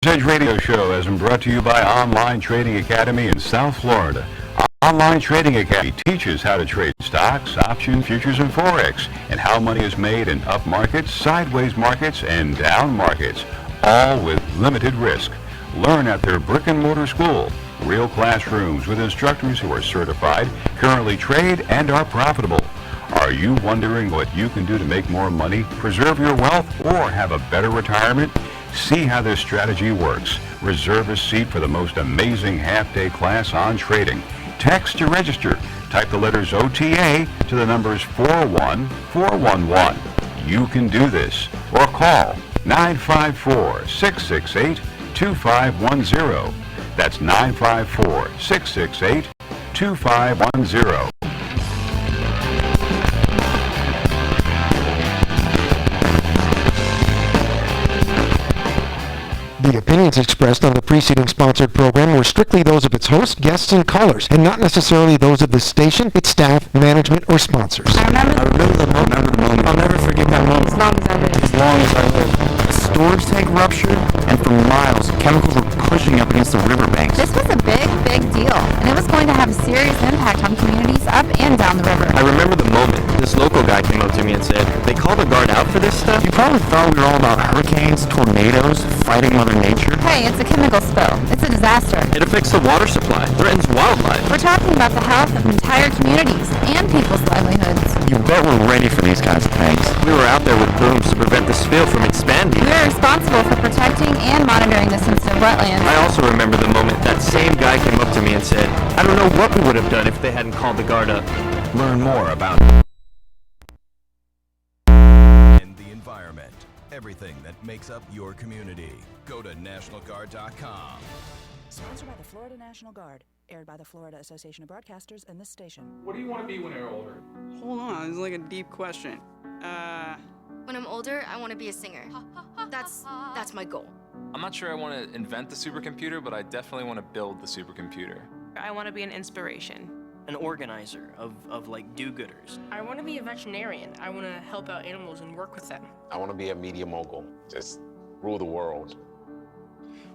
Edge Radio Show has been brought to you by Online Trading Academy in South Florida. Online Trading Academy teaches how to trade stocks, options, futures, and forex, and how money is made in up markets, sideways markets, and down markets, all with limited risk. Learn at their brick-and-mortar school. Real classrooms with instructors who are certified, currently trade, and are profitable. Are you wondering what you can do to make more money, preserve your wealth, or have a better retirement? See how this strategy works. Reserve a seat for the most amazing half-day class on trading. Text to register. Type the letters OTA to the numbers 41411. You can do this. Or call 954-668-2510. That's 954-668-2510. The opinions expressed on the preceding sponsored program were strictly those of its host, guests, and callers, and not necessarily those of the station, its staff, management, or sponsors. I remember the moment. I'll never forget that moment. As long as I live. The storage tank ruptured, and for miles, chemicals were pushing up against the riverbanks. This was a big deal, and it was going to have a serious impact on communities up and down the river. I remember the moment. This local guy came up to me and said, "They call the guard out for this stuff?" You probably thought we were all about hurricanes, tornadoes, fighting Mother Nature. Hey, it's a chemical spill. It's a disaster. It affects the water supply, threatens wildlife. We're talking about the health of entire communities and people's livelihoods. You bet we're ready for these kinds of things. We were out there with booms to prevent the spill from expanding. We are responsible for protecting and monitoring the sensitive wetlands. I also remember the moment that same guy came up to me and said, "I don't know what we would have done if they hadn't called the guard up." Learn more about and the environment. Everything that makes up your community. Go to nationalguard.com. Sponsored by the Florida National Guard. Aired by the Florida Association of Broadcasters and this station. What do you want to be when you're older? Hold on, this is like a deep question. When I'm older, I want to be a singer. That's my goal. I'm not sure I want to invent the supercomputer, but I definitely want to build the supercomputer. I want to be an inspiration. An organizer of like do-gooders. I want to be a veterinarian. I want to help out animals and work with them. I want to be a media mogul. Just rule the world.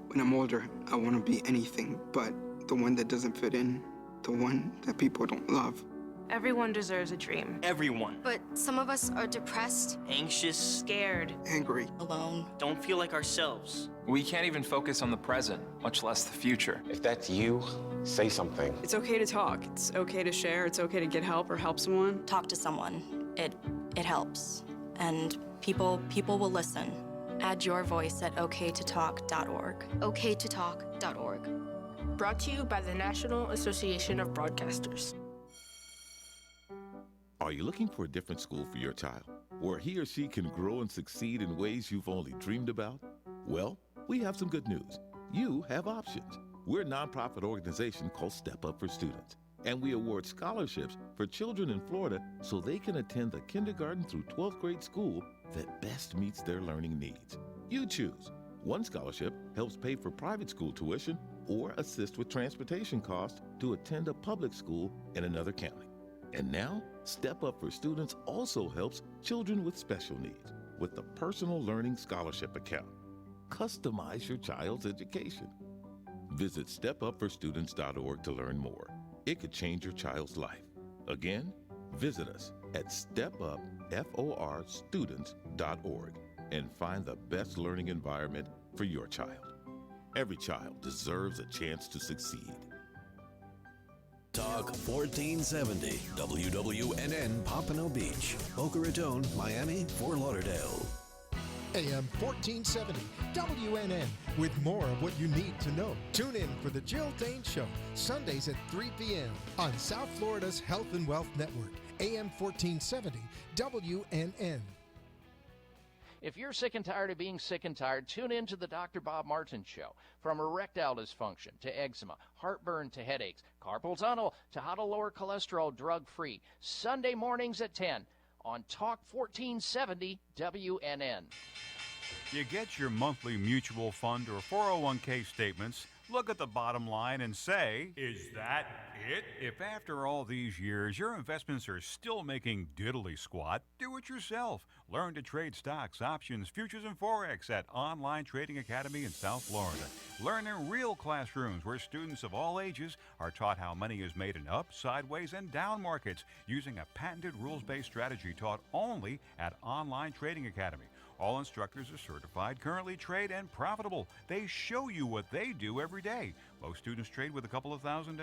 When I'm older, I want to be anything but the one that doesn't fit in, the one that people don't love. Everyone deserves a dream. Everyone. But some of us are depressed, anxious, scared, angry, alone. Don't feel like ourselves. We can't even focus on the present, much less the future. If that's you, say something. It's okay to talk. It's okay to share. It's okay to get help or help someone. Talk to someone. It helps. And people will listen. Add your voice at okaytotalk.org. okaytotalk.org. Brought to you by the National Association of Broadcasters. Are you looking for a different school for your child, where he or she can grow and succeed in ways you've only dreamed about? Well, we have some good news. You have options. We're a nonprofit organization called Step Up for Students, and we award scholarships for children in Florida so they can attend the kindergarten through 12th grade school that best meets their learning needs. You choose. One scholarship helps pay for private school tuition or assist with transportation costs to attend a public school in another county. And now, Step Up for Students also helps children with special needs with the Personal Learning Scholarship Account. Customize your child's education. Visit stepupforstudents.org to learn more. It could change your child's life. Again, visit us at stepupforstudents.org and find the best learning environment for your child. Every child deserves a chance to succeed. Talk 1470, WWNN Pompano Beach, Boca Raton, Miami, Fort Lauderdale. AM 1470, WNN, with more of what you need to know. Tune in for the Jill Dane Show, Sundays at 3 p.m. on South Florida's Health and Wealth Network, AM 1470, WNN. If you're sick and tired of being sick and tired, tune in to the Dr. Bob Martin Show. From erectile dysfunction to eczema, heartburn to headaches, carpal tunnel to how to lower cholesterol drug-free. Sunday mornings at 10 on Talk 1470 WNN. You get your monthly mutual fund or 401k statements look at the bottom line and say, is that it? If after all these years your investments are still making diddly squat, do it yourself. Learn to trade stocks, options, futures, and Forex at Online Trading Academy in South Florida. Learn in real classrooms where students of all ages are taught how money is made in up, sideways, and down markets using a patented rules-based strategy taught only at Online Trading Academy. All instructors are certified, currently trade, and profitable. They show you what they do every day. Most students trade with a couple of $1,000.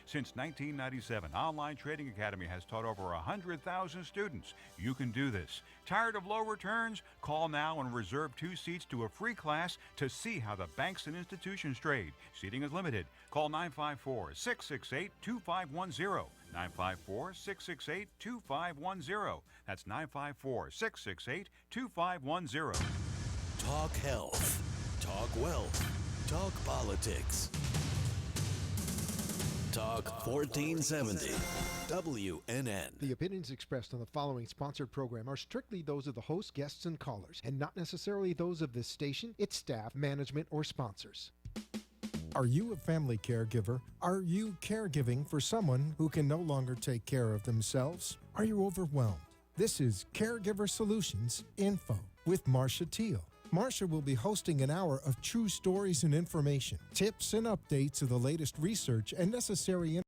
Since 1997, Online Trading Academy has taught over 100,000 students. You can do this. Tired of low returns? Call now and reserve 2 seats to a free class to see how the banks and institutions trade. Seating is limited. Call 954-668-2510. 954-668-2510. That's 954-668-2510. Talk health. Talk wealth. Talk politics. Talk 1470. WNN. The opinions expressed on the following sponsored program are strictly those of the host, guests, and callers, and not necessarily those of this station, its staff, management, or sponsors. Are you a family caregiver? Are you caregiving for someone who can no longer take care of themselves? Are you overwhelmed? This is Caregiver Solutions Info with Marcia Teele. Marcia will be hosting an hour of true stories and information, tips and updates of the latest research and necessary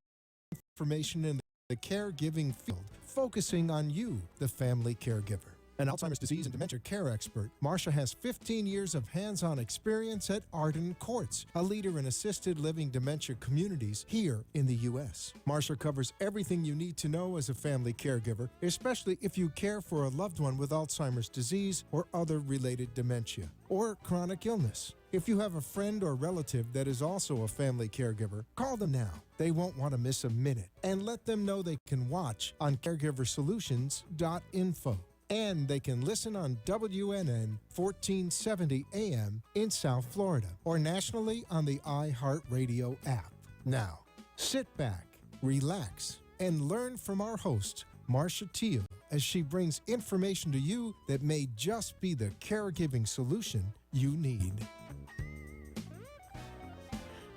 information in the caregiving field, focusing on you, the family caregiver. An Alzheimer's disease and dementia care expert, Marcia has 15 years of hands-on experience at Arden Courts, a leader in assisted living dementia communities here in the U.S. Marcia covers everything you need to know as a family caregiver, especially if you care for a loved one with Alzheimer's disease or other related dementia or chronic illness. If you have a friend or relative that is also a family caregiver, call them now. They won't want to miss a minute. And let them know they can watch on caregiversolutions.info. And they can listen on WNN 1470 AM in South Florida or nationally on the iHeartRadio app. Now, sit back, relax, and learn from our host, Marcia Teele, as she brings information to you that may just be the caregiving solution you need.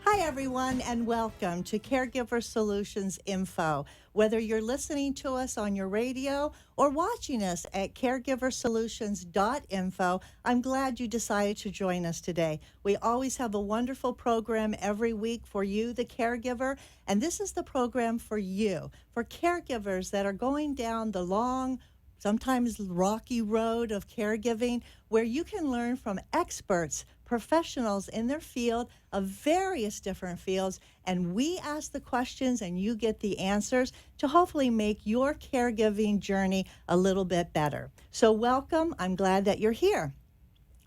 Hi, everyone, and welcome to Caregiver Solutions Info. Whether you're listening to us on your radio or watching us at caregiversolutions.info, I'm glad you decided to join us today. We always have a wonderful program every week for you, the caregiver, and this is the program for you, for caregivers that are going down the long, sometimes rocky road of caregiving, where you can learn from experts, professionals in their field of various different fields, and we ask the questions and you get the answers to hopefully make your caregiving journey a little bit better. So welcome. I'm glad that you're here.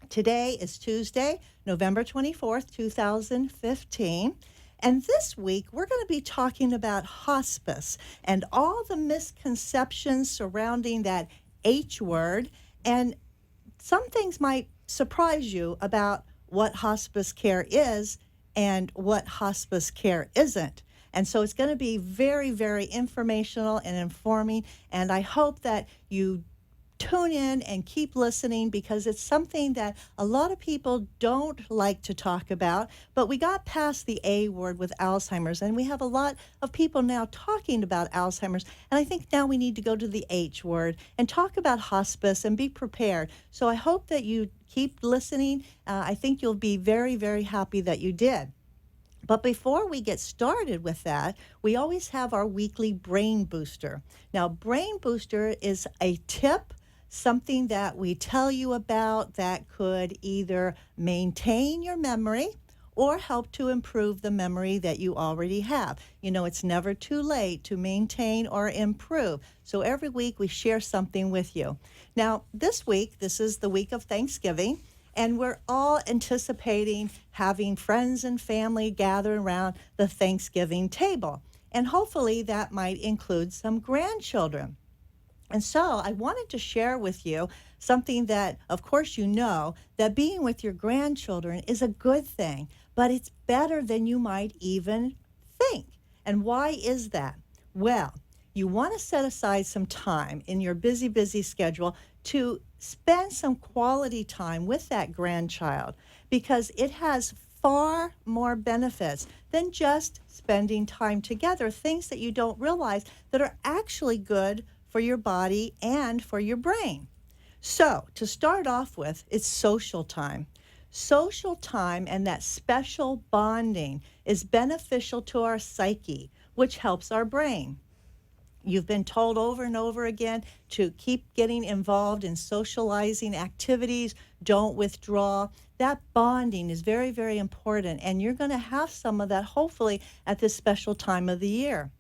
Today is Tuesday, November 24th, 2015. And this week, we're going to be talking about hospice and all the misconceptions surrounding that H word. And some things might surprise you about what hospice care is and what hospice care isn't. And so it's going to be very, very informational and informing. And I hope that you tune in and keep listening, because it's something that a lot of people don't like to talk about. But we got past the A word with Alzheimer's, and we have a lot of people now talking about Alzheimer's. And I think now we need to go to the H word and talk about hospice and be prepared. So I hope that you keep listening. I think you'll be very, very happy that you did. But before we get started with that, we always have our weekly Brain Booster. Now, Brain Booster is a tip, something that we tell you about that could either maintain your memory or help to improve the memory that you already have. You know, it's never too late to maintain or improve. So every week we share something with you. Now, this week, this is the week of Thanksgiving, and we're all anticipating having friends and family gather around the Thanksgiving table. And hopefully that might include some grandchildren. And so I wanted to share with you something that, of course, you know, that being with your grandchildren is a good thing, but it's better than you might even think. And why is that? Well, you want to set aside some time in your busy, busy schedule to spend some quality time with that grandchild, because it has far more benefits than just spending time together, things that you don't realize that are actually good for your body and for your brain. So, to start off with, it's social time. Social time and that special bonding is beneficial to our psyche, which helps our brain. You've been told over and over again to keep getting involved in socializing activities, don't withdraw. That bonding is very, very important, and you're going to have some of that hopefully at this special time of the year.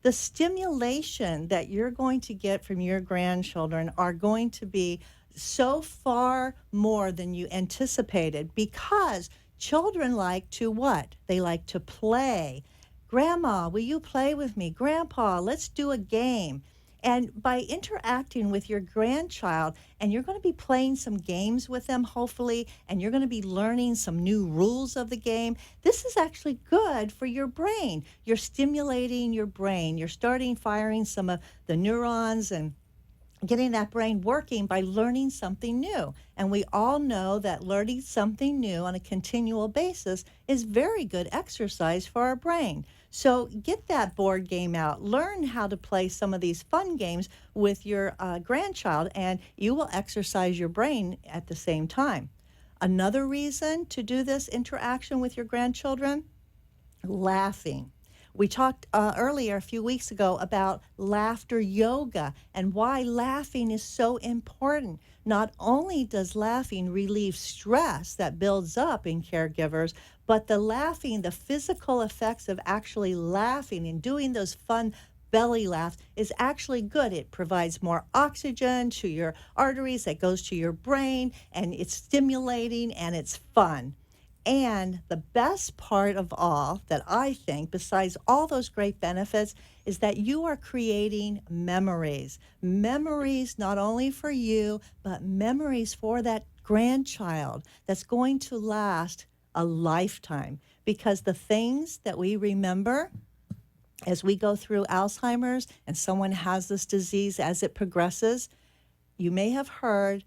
The stimulation that you're going to get from your grandchildren are going to be so far more than you anticipated, because children like to what? They like to play. Grandma, will you play with me? Grandpa, let's do a game. And by interacting with your grandchild, and you're going to be playing some games with them, hopefully, and you're going to be learning some new rules of the game, this is actually good for your brain. You're stimulating your brain. You're starting firing some of the neurons and getting that brain working by learning something new. And we all know that learning something new on a continual basis is very good exercise for our brain. So get that board game out. Learn how to play some of these fun games with your grandchild, and you will exercise your brain at the same time. Another reason to do this interaction with your grandchildren, laughing. We talked earlier, a few weeks ago, about laughter yoga and why laughing is so important. Not only does laughing relieve stress that builds up in caregivers, but the laughing, the physical effects of actually laughing and doing those fun belly laughs is actually good. It provides more oxygen to your arteries that goes to your brain, and it's stimulating and it's fun. And the best part of all that I think, besides all those great benefits, is that you are creating memories. Memories not only for you, but memories for that grandchild that's going to last a lifetime. Because the things that we remember as we go through Alzheimer's and someone has this disease as it progresses, you may have heard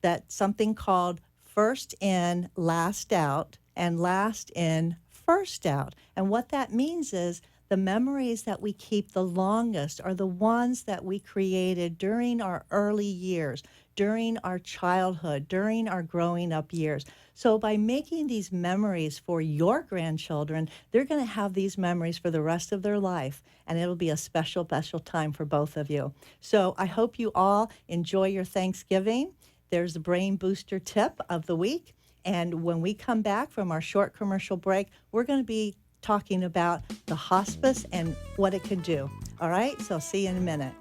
that something called first in, last out, and last in, first out. And what that means is the memories that we keep the longest are the ones that we created during our early years, during our childhood, during our growing up years. So by making these memories for your grandchildren, they're going to have these memories for the rest of their life, and it'll be a special, special time for both of you. So I hope you all enjoy your Thanksgiving. There's the brain booster tip of the week. And when we come back from our short commercial break, we're going to be talking about the hospice and what it can do. All right? So see you in a minute.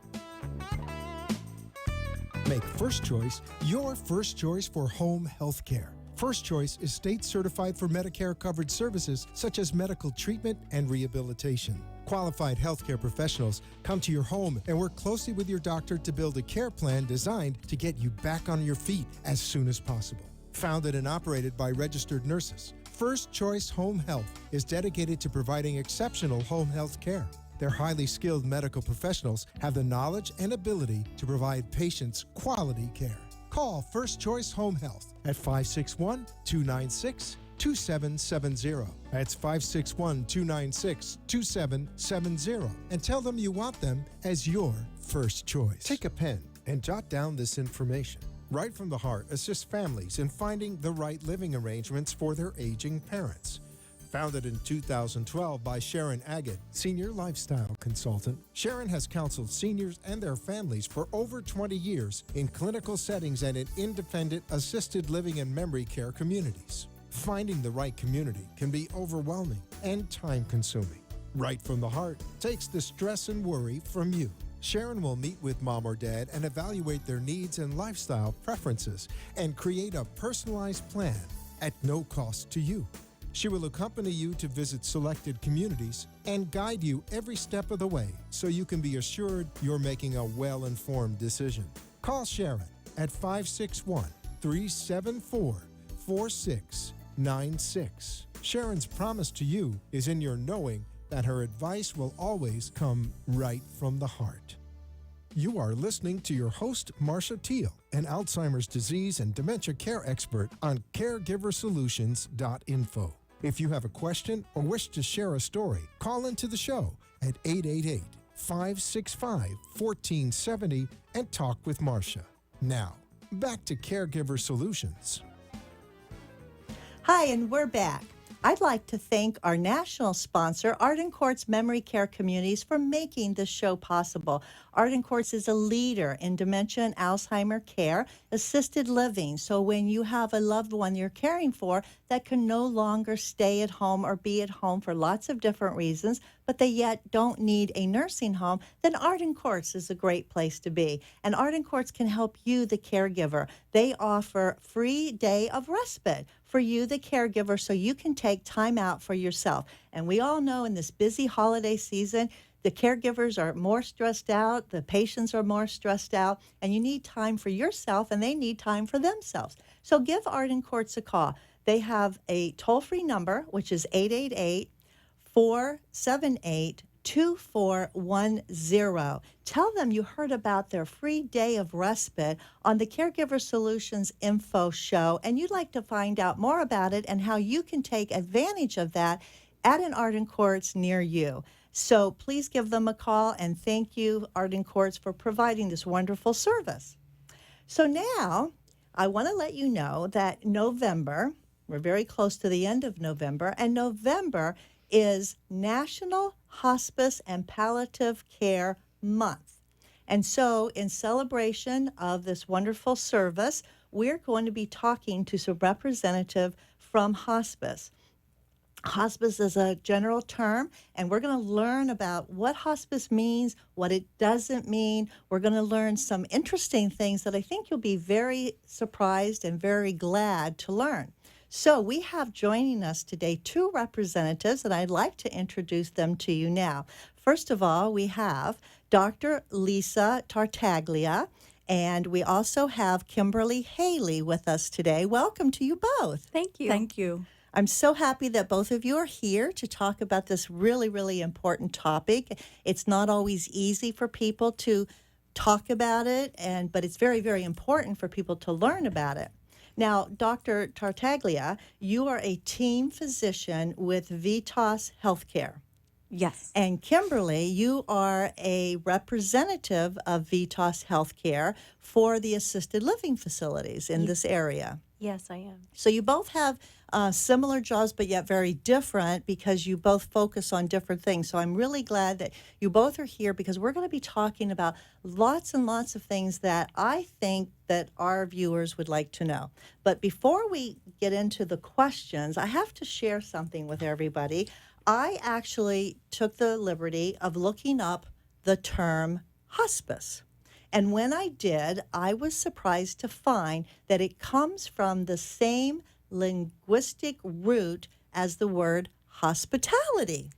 Make First Choice your first choice for home health care. First Choice is state certified for Medicare covered services such as medical treatment and rehabilitation. Qualified healthcare professionals come to your home and work closely with your doctor to build a care plan designed to get you back on your feet as soon as possible. Founded and operated by registered nurses, First Choice Home Health is dedicated to providing exceptional home health care. Their highly skilled medical professionals have the knowledge and ability to provide patients quality care. Call First Choice Home Health at 561-296-2770. That's 561-296-2770. And tell them you want them as your first choice. Take a pen and jot down this information. Right from the Heart assists families in finding the right living arrangements for their aging parents. Founded in 2012 by Sharon Agate, Senior Lifestyle Consultant, Sharon has counseled seniors and their families for over 20 years in clinical settings and in independent assisted living and memory care communities. Finding the right community can be overwhelming and time-consuming. Right from the Heart takes the stress and worry from you. Sharon will meet with mom or dad and evaluate their needs and lifestyle preferences and create a personalized plan at no cost to you. She will accompany you to visit selected communities and guide you every step of the way so you can be assured you're making a well-informed decision. Call Sharon at 561-374-4696. Sharon's promise to you is in your knowing that her advice will always come right from the heart. You are listening to your host, Marcia Teele, an Alzheimer's disease and dementia care expert on CareGiverSolutions.info. If you have a question or wish to share a story, call into the show at 888-565-1470 and talk with Marcia. Now, back to Caregiver Solutions. Hi, and we're back. I'd like to thank our national sponsor, Arden Courts Memory Care Communities, for making this show possible. Arden Courts is a leader in dementia and Alzheimer care, assisted living. So when you have a loved one you're caring for that can no longer stay at home or be at home for lots of different reasons, but they yet don't need a nursing home, then Arden Courts is a great place to be. And Arden Courts can help you, the caregiver. They offer free day of respite for you, the caregiver, so you can take time out for yourself. And we all know in this busy holiday season, the caregivers are more stressed out, the patients are more stressed out, and you need time for yourself, and they need time for themselves. So give Arden Courts a call. They have a toll-free number, which is 888-478-2410. Tell them you heard about their free day of respite on the Caregiver Solutions Info Show, and you'd like to find out more about it and how you can take advantage of that at an Arden Courts near you. So please give them a call, and thank you, Arden Courts, for providing this wonderful service. So now I want to let you know that November, we're very close to the end of November, and November is National Hospice and Palliative Care Month. And so in celebration of this wonderful service, we're going to be talking to some representative from hospice. Hospice is a general term, and we're going to learn about what hospice means, what it doesn't mean. We're going to learn some interesting things that I think you'll be very surprised and very glad to learn. So we have joining us today two representatives, and I'd like to introduce them to you now. First of all, we have Dr. Lisa Tartaglia, and we also have Kimberly Haley with us today. Welcome to you both. Thank you. Thank you. I'm so happy that both of you are here to talk about this really, really important topic. It's not always easy for people to talk about it, but it's very, very important for people to learn about it. Now, Dr. Tartaglia, you are a team physician with Vitas Healthcare. Yes. And Kimberly, you are a representative of Vitas Healthcare for the assisted living facilities in this area. Yes, I am. So you both have similar jobs, but yet very different because you both focus on different things. So I'm really glad that you both are here because we're going to be talking about lots and lots of things that I think that our viewers would like to know. But before we get into the questions, I have to share something with everybody. I actually took the liberty of looking up the term hospice. And when I did, I was surprised to find that it comes from the same linguistic root as the word hospitality.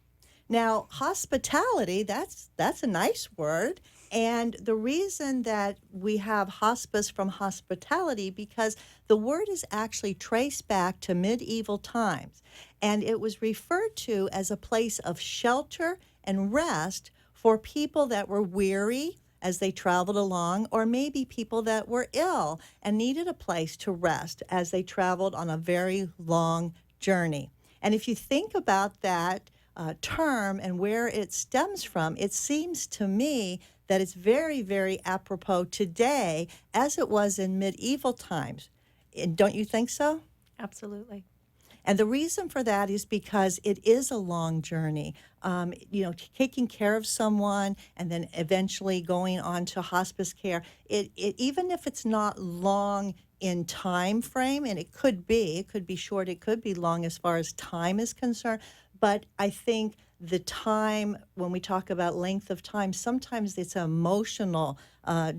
Now, hospitality, that's a nice word. And the reason that we have hospice from hospitality, because the word is actually traced back to medieval times. And it was referred to as a place of shelter and rest for people that were weary as they traveled along, or maybe people that were ill and needed a place to rest as they traveled on a very long journey. And if you think about that term and where it stems from, it seems to me that it's very, very apropos today as it was in medieval times. Don't you think so? Absolutely. And the reason for that is because it is a long journey. Taking care of someone and then eventually going on to hospice care, it even if it's not long in time frame, and it could be short, it could be long as far as time is concerned, but I think the time, when we talk about length of time, sometimes it's an emotional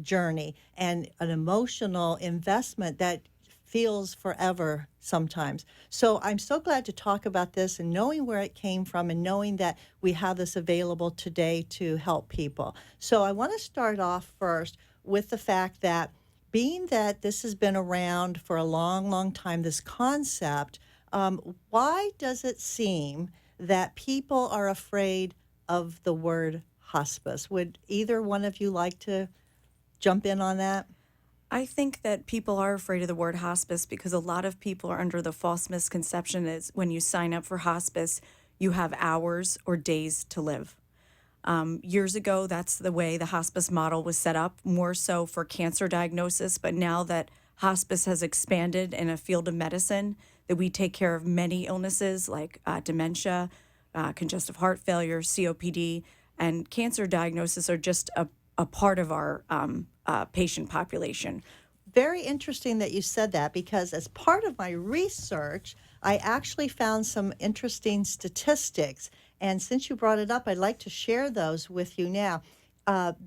journey and an emotional investment that feels forever sometimes. So I'm so glad to talk about this and knowing where it came from and knowing that we have this available today to help people. So I want to start off first with the fact that being that this has been around for a long, long time, this concept, why does it seem that people are afraid of the word hospice? Would either one of you like to jump in on that? I think that people are afraid of the word hospice because a lot of people are under the false misconception is when you sign up for hospice, you have hours or days to live. Years ago, that's the way the hospice model was set up, more so for cancer diagnosis. But now that hospice has expanded in a field of medicine, that we take care of many illnesses like dementia, congestive heart failure, COPD, and cancer diagnosis are just a part of our patient population. Very interesting that you said that, because as part of my research, I actually found some interesting statistics. And since you brought it up, I'd like to share those with you now.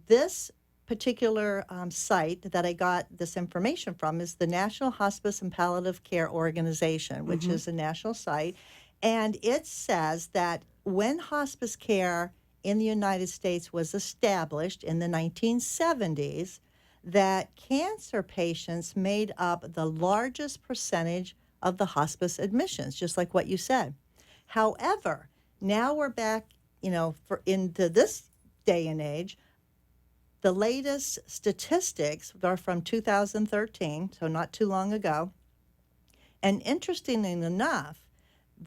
This particular site that I got this information from is the National Hospice and Palliative Care Organization, which is a national site. And it says that when hospice care in the United States was established in the 1970s, that cancer patients made up the largest percentage of the hospice admissions, just like what you said. However, now we're back, into this day and age. The latest statistics are from 2013, so not too long ago. And interestingly enough,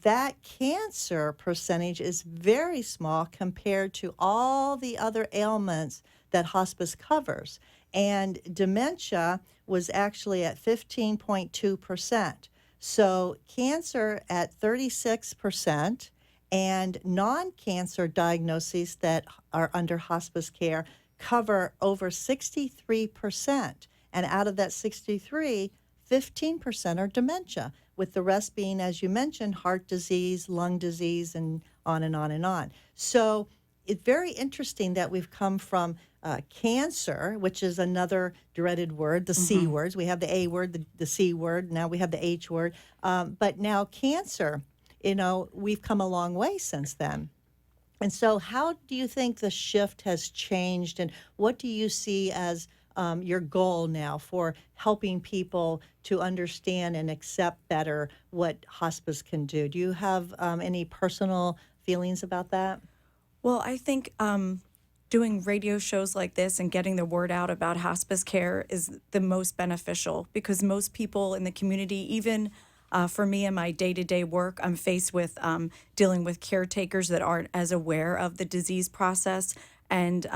that cancer percentage is very small compared to all the other ailments that hospice covers. And dementia was actually at 15.2%. So cancer at 36%, and non-cancer diagnoses that are under hospice care cover over 63%. And out of that 63, 15% are dementia, with the rest being, as you mentioned, heart disease, lung disease, and on and on and on. So it's very interesting that we've come from cancer, which is another dreaded word, the C words. We have the A word, the C word, now we have the H word. But now cancer, we've come a long way since then. And so how do you think the shift has changed, and what do you see as your goal now for helping people to understand and accept better what hospice can do? Do you have any personal feelings about that? Well, I think doing radio shows like this and getting the word out about hospice care is the most beneficial, because most people in the community, even for me in my day-to-day work, I'm faced with dealing with caretakers that aren't as aware of the disease process, and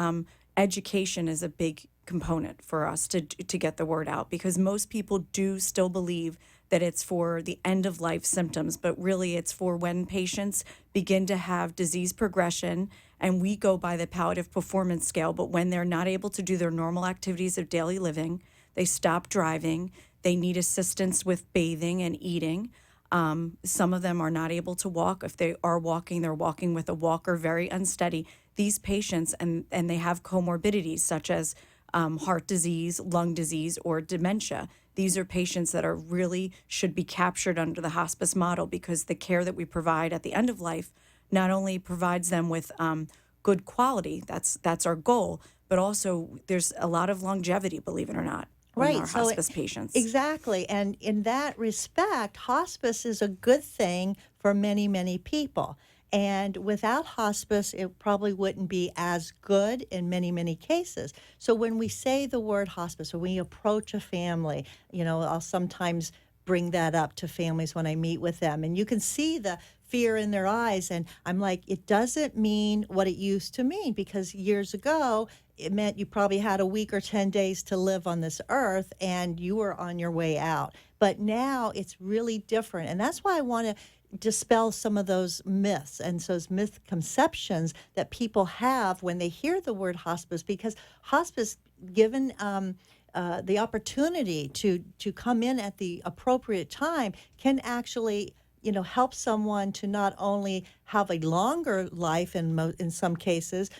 education is a big component for us to get the word out, because most people do still believe that it's for the end of life symptoms, but really it's for when patients begin to have disease progression, and we go by the palliative performance scale, but when they're not able to do their normal activities of daily living, they stop driving, they need assistance with bathing and eating. Some of them are not able to walk. If they are walking, they're walking with a walker, very unsteady. These patients, and they have comorbidities such as heart disease, lung disease, or dementia. These are patients that are really should be captured under the hospice model, because the care that we provide at the end of life not only provides them with good quality, that's our goal, but also there's a lot of longevity, believe it or not, in our hospice patients. Exactly. And in that respect, hospice is a good thing for many, many people. And without hospice, it probably wouldn't be as good in many, many cases. So when we say the word hospice, or when we approach a family, I'll sometimes bring that up to families when I meet with them. And you can see the fear in their eyes. And I'm like, it doesn't mean what it used to mean, because years ago, it meant you probably had a week or 10 days to live on this earth and you were on your way out. But now it's really different. And that's why I want to dispel some of those myths and those misconceptions that people have when they hear the word hospice, because hospice, given the opportunity to come in at the appropriate time, can actually help someone to not only have a longer life in some cases,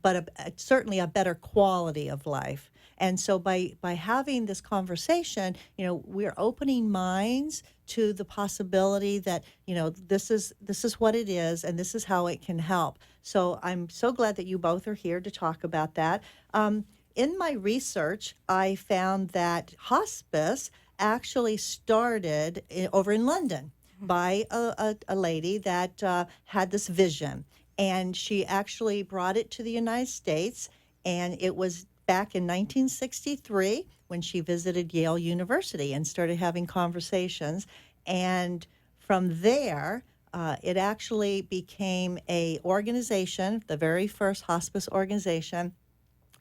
but certainly a better quality of life. And so by having this conversation, we're opening minds to the possibility that, this is what it is, and this is how it can help. So I'm so glad that you both are here to talk about that. In my research, I found that hospice actually started over in London by a lady that had this vision, and she actually brought it to the United States, and it was back in 1963 when she visited Yale University and started having conversations. And from there, it actually became a organization, the very first hospice organization,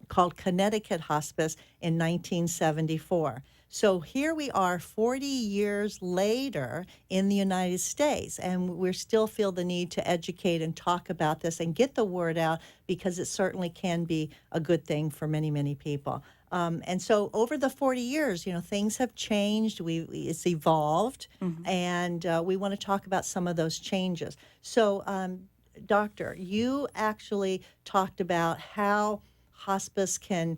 called Connecticut Hospice in 1974. So here we are 40 years later in the United States, and we still feel the need to educate and talk about this and get the word out, because it certainly can be a good thing for many, many people. And so over the 40 years, things have changed. It's evolved, and we want to talk about some of those changes. So, Doctor, you actually talked about how hospice can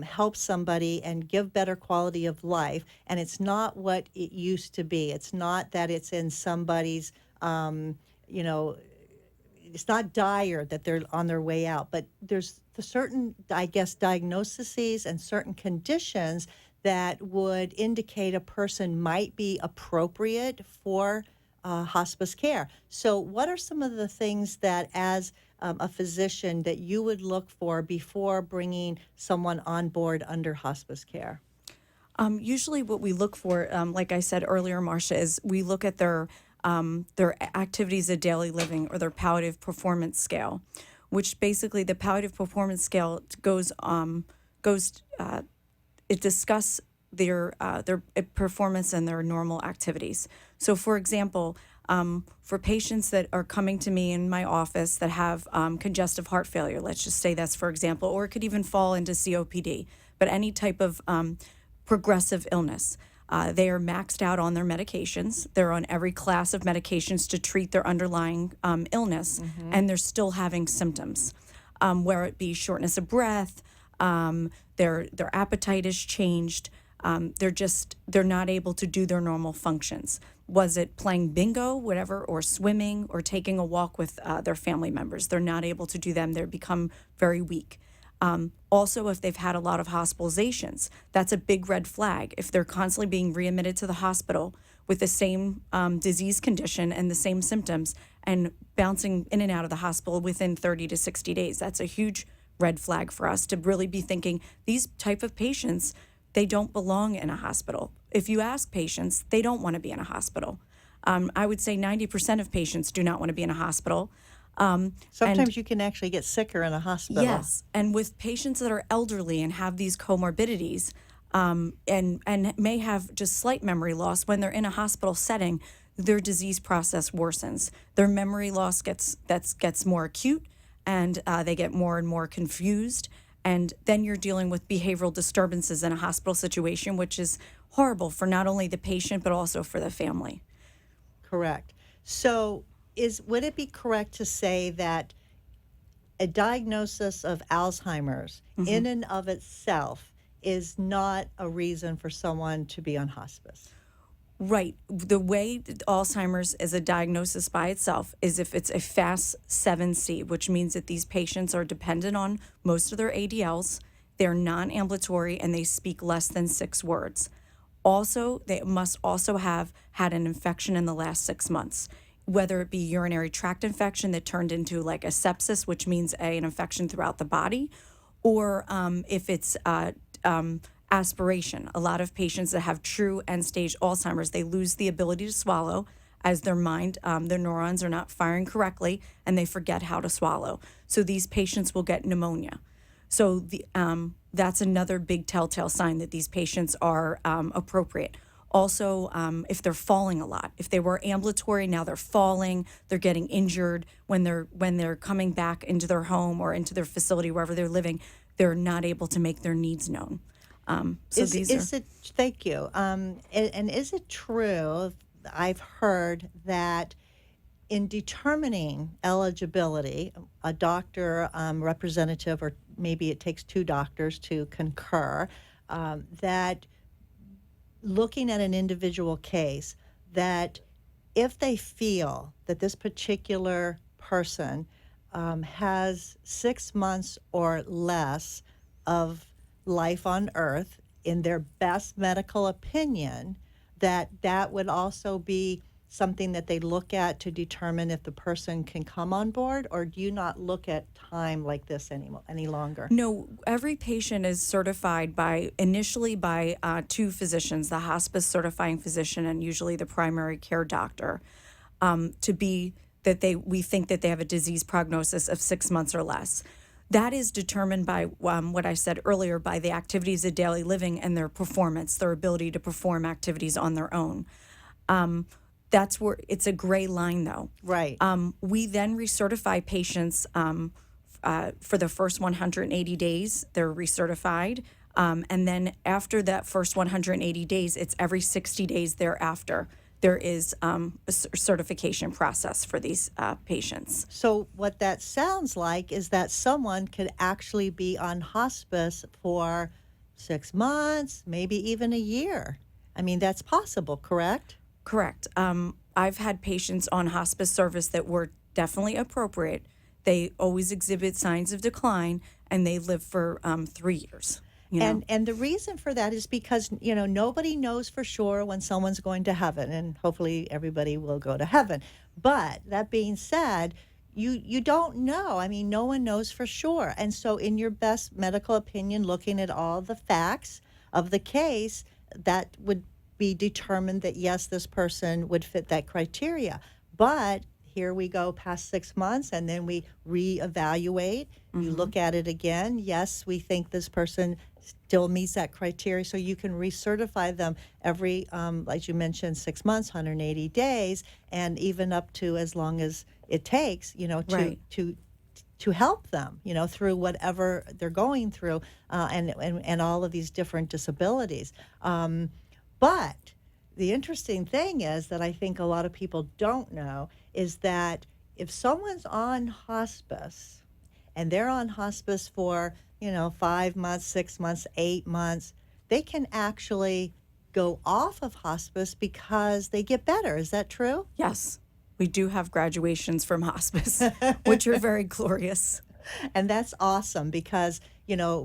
help somebody and give better quality of life, and it's not what it used to be. It's not that it's in somebody's, it's not dire that they're on their way out, but there's the certain, I guess, diagnoses and certain conditions that would indicate a person might be appropriate for hospice care. So what are some of the things that, as a physician, that you would look for before bringing someone on board under hospice care? Usually what we look for, like I said earlier, Marcia, is we look at their activities of daily living, or their palliative performance scale, which basically the palliative performance scale it discusses their performance and their normal activities. So, for example, for patients that are coming to me in my office that have congestive heart failure, let's just say that's for example, or it could even fall into COPD, but any type of progressive illness. They are maxed out on their medications. They're on every class of medications to treat their underlying illness, and they're still having symptoms, where it be shortness of breath, their appetite is changed. They're not able to do their normal functions. Was it playing bingo, whatever, or swimming, or taking a walk with their family members? They're not able to do them. They become very weak. Also, if they've had a lot of hospitalizations, that's a big red flag. If they're constantly being readmitted to the hospital with the same disease condition and the same symptoms, and bouncing in and out of the hospital within 30 to 60 days, that's a huge red flag for us to really be thinking these type of patients, they don't belong in a hospital. If you ask patients, they don't want to be in a hospital. I would say 90% of patients do not want to be in a hospital. Sometimes you can actually get sicker in a hospital. Yes, and with patients that are elderly and have these comorbidities, and may have just slight memory loss, when they're in a hospital setting, their disease process worsens. Their memory loss gets more acute, and they get more and more confused. And then you're dealing with behavioral disturbances in a hospital situation, which is horrible for not only the patient but also for the family. Correct. So would it be correct to say that a diagnosis of Alzheimer's in and of itself is not a reason for someone to be on hospice? Right. The way Alzheimer's is a diagnosis by itself is if it's a FAST 7C, which means that these patients are dependent on most of their ADLs, they're non-ambulatory, and they speak less than 6 words. Also, they must also have had an infection in the last 6 months, whether it be urinary tract infection that turned into like a sepsis, which means an infection throughout the body, or if it's aspiration. A lot of patients that have true end-stage Alzheimer's, they lose the ability to swallow as their mind, their neurons are not firing correctly, and they forget how to swallow. So these patients will get pneumonia. So that's another big telltale sign that these patients are appropriate. Also, if they're falling a lot, if they were ambulatory, now they're falling, they're getting injured when they're coming back into their home or into their facility, wherever they're living, they're not able to make their needs known. Thank you. And is it true, I've heard that in determining eligibility, a doctor, representative, or maybe it takes 2 doctors to concur, that looking at an individual case, that if they feel that this particular person has 6 months or less of life on earth, in their best medical opinion, that would also be something that they look at to determine if the person can come on board, or do you not look at time like this any longer? No, every patient is certified initially by two physicians, the hospice certifying physician and usually the primary care doctor, to be that we think that they have a disease prognosis of 6 months or less. That is determined by what I said earlier, by the activities of daily living and their performance, their ability to perform activities on their own. That's where it's a gray line, though. Right. We then recertify patients for the first 180 days. They're recertified. And then after that first 180 days, it's every 60 days thereafter. There is a certification process for these patients. So what that sounds like is that someone could actually be on hospice for 6 months, maybe even a year. I mean, that's possible, correct? Correct. I've had patients on hospice service that were definitely appropriate. They always exhibit signs of decline, and they live for 3 years. And the reason for that is because, nobody knows for sure when someone's going to heaven, and hopefully everybody will go to heaven. But that being said, you don't know. I mean, no one knows for sure. And so in your best medical opinion, looking at all the facts of the case, that would be determined that, yes, this person would fit that criteria. But here we go past 6 months, and then we reevaluate. You look at it again. Yes, we think this person still meets that criteria, so you can recertify them every, as you mentioned, 6 months, 180 days, and even up to as long as it takes, to help them, through whatever they're going through, and all of these different disabilities. But the interesting thing is that I think a lot of people don't know is that if someone's on hospice and they're on hospice for, 5 months, 6 months, 8 months, they can actually go off of hospice because they get better. Is that true? Yes. We do have graduations from hospice, which are very glorious. And that's awesome because,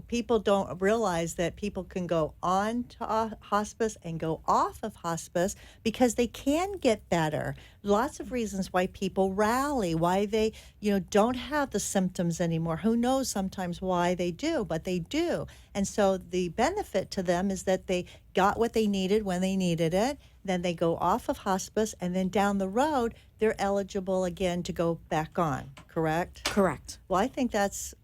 people don't realize that people can go on to hospice and go off of hospice because they can get better. Lots of reasons why people rally, why they, don't have the symptoms anymore. Who knows sometimes why they do, but they do. And so the benefit to them is that they got what they needed when they needed it. Then they go off of hospice, and then down the road, they're eligible again to go back on, correct? Correct. Well, I think that's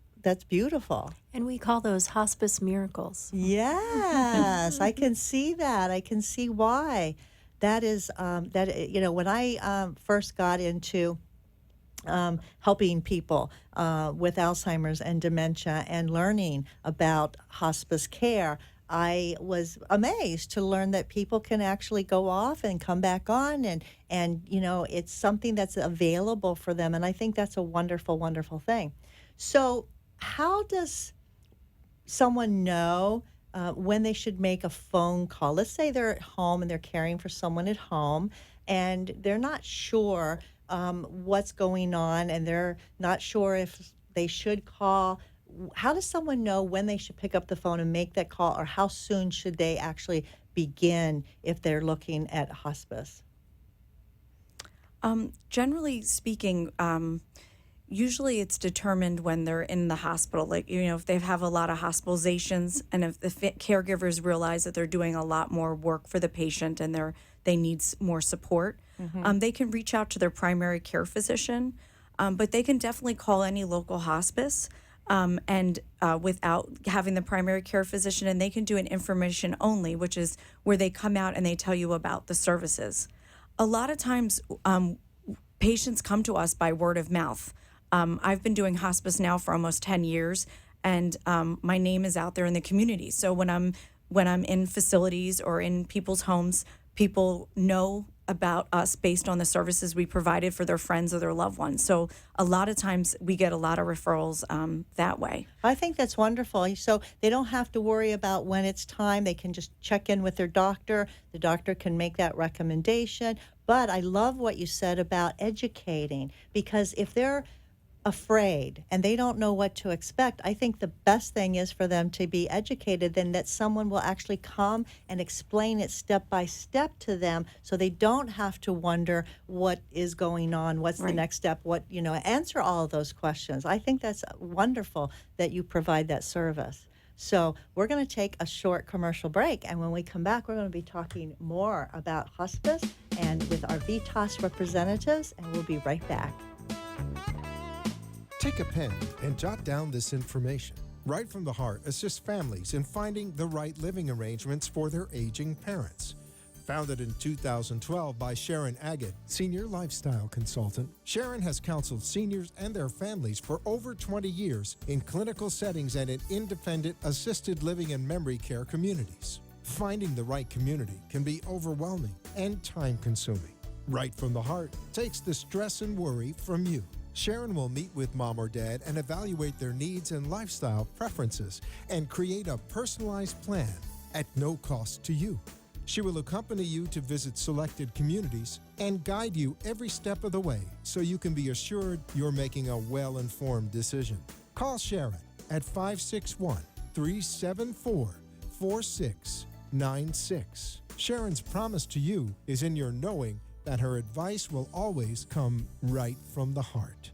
beautiful. And we call those hospice miracles. Yes, I can see that. I can see why. That is, when I first got into helping people with Alzheimer's and dementia and learning about hospice care, I was amazed to learn that people can actually go off and come back on, and it's something that's available for them, and I think that's a wonderful, wonderful thing. So how does someone know when they should make a phone call? Let's say they're at home and they're caring for someone at home, and they're not sure what's going on, and they're not sure if they should call. How does someone know when they should pick up the phone and make that call, or how soon should they actually begin if they're looking at hospice? Generally speaking, usually it's determined when they're in the hospital. Like, if they have a lot of hospitalizations, and if the caregivers realize that they're doing a lot more work for the patient and they need more support, they can reach out to their primary care physician, but they can definitely call any local hospice. And without having the primary care physician, and they can do an information only, which is where they come out and they tell you about the services. A lot of times, patients come to us by word of mouth. I've been doing hospice now for almost 10 years, and my name is out there in the community. So when I'm in facilities or in people's homes, people know about us based on the services we provided for their friends or their loved ones. So a lot of times we get a lot of referrals that way. I think that's wonderful. So they don't have to worry about when it's time. They can just check in with their doctor. The doctor can make that recommendation. But I love what you said about educating, because if they're afraid and they don't know what to expect, I think the best thing is for them to be educated, then that someone will actually come and explain it step by step to them so they don't have to wonder what is going on, what's the next step, answer all of those questions. I think that's wonderful that you provide that service. So we're going to take a short commercial break, and when we come back, we're going to be talking more about hospice and with our VITAS representatives, and we'll be right back. Take a pen and jot down this information. Right from the Heart assists families in finding the right living arrangements for their aging parents. Founded in 2012 by Sharon Agate, Senior Lifestyle Consultant, Sharon has counseled seniors and their families for over 20 years in clinical settings and in independent assisted living and memory care communities. Finding the right community can be overwhelming and time-consuming. Right from the Heart takes the stress and worry from you. Sharon will meet with mom or dad and evaluate their needs and lifestyle preferences and create a personalized plan at no cost to you. She will accompany you to visit selected communities and guide you every step of the way so you can be assured you're making a well-informed decision. Call Sharon at 561-374-4696. Sharon's promise to you is in your knowing that her advice will always come right from the heart.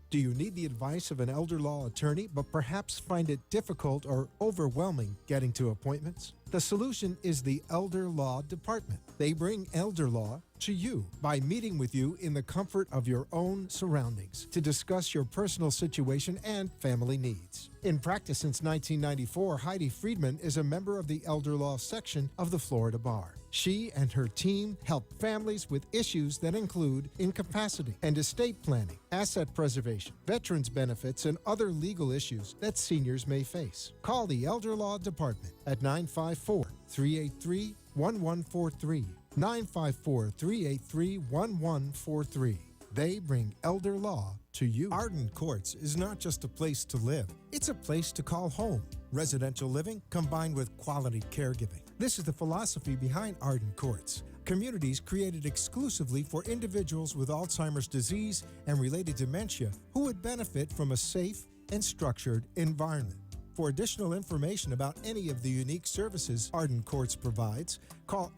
Do you need the advice of an elder law attorney but perhaps find it difficult or overwhelming getting to appointments? The solution is the Elder Law Department. They bring elder law to you by meeting with you in the comfort of your own surroundings to discuss your personal situation and family needs. In practice since 1994, Heidi Friedman is a member of the Elder Law section of the Florida Bar. She and her team help families with issues that include incapacity and estate planning, asset preservation, veterans benefits, and other legal issues that seniors may face. Call the Elder Law Department at 954-383-1143. 954-383-1143. They bring elder law to you. Arden Courts is not just a place to live. It's a place to call home. Residential living combined with quality caregiving. This is the philosophy behind Arden Courts. Communities created exclusively for individuals with Alzheimer's disease and related dementia who would benefit from a safe and structured environment. For additional information about any of the unique services Arden Courts provides, call